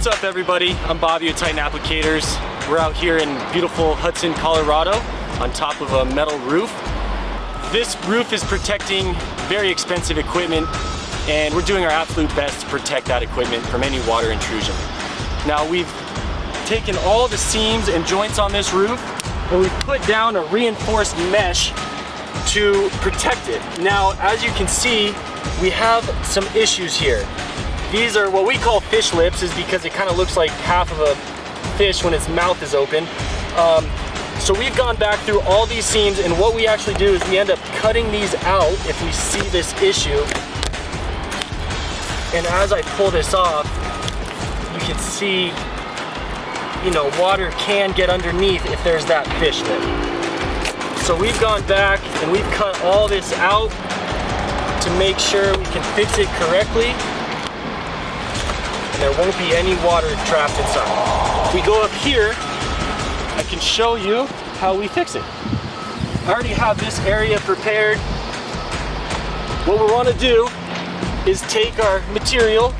What's up, everybody? I'm Bobby with Titan Applicators. We're out here in beautiful Hudson, Colorado on top of a metal roof. This roof is protecting very expensive equipment, and we're doing our absolute best to protect that equipment from any water intrusion. Now, we've taken all the seams and joints on this roof and we've put down a reinforced mesh to protect it. Now, as you can see, we have some issues here. These are what we call fish lips, is because it kind of looks like half of a fish when its mouth is open. So we've gone back through all these seams, and what we actually do is we end up cutting these out if we see this issue. And as I pull this off, you can see, you know, water can get underneath if there's that fish lip. So we've gone back and we've cut all this out to make sure we can fix it correctly and there won't be any water trapped inside. If we go up here, I can show you how we fix it. I already have this area prepared. What we want to do is take our material,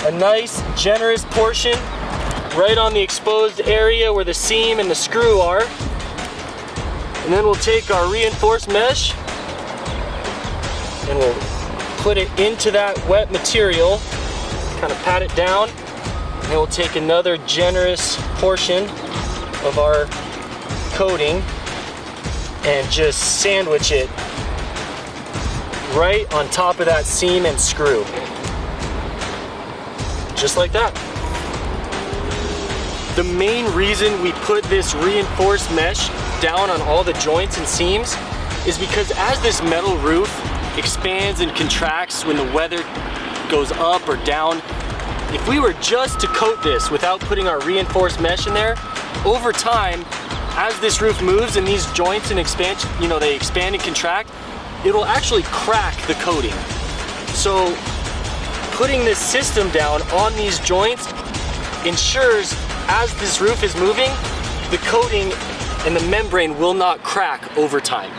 a nice generous portion right on the exposed area where the seam and the screw are, and then we'll take our reinforced mesh and we'll put it into that wet material, kind of pat it down, and then we'll take another generous portion of our coating and just sandwich it right on top of that seam and screw. Just like that. The main reason we put this reinforced mesh down on all the joints and seams is because as this metal roof expands and contracts when the weather goes up or down, if we were just to coat this without putting our reinforced mesh in there, over time, as this roof moves and these joints and expansion, you know, they expand and contract, it will actually crack the coating. So putting this system down on these joints ensures as this roof is moving, the coating and the membrane will not crack over time.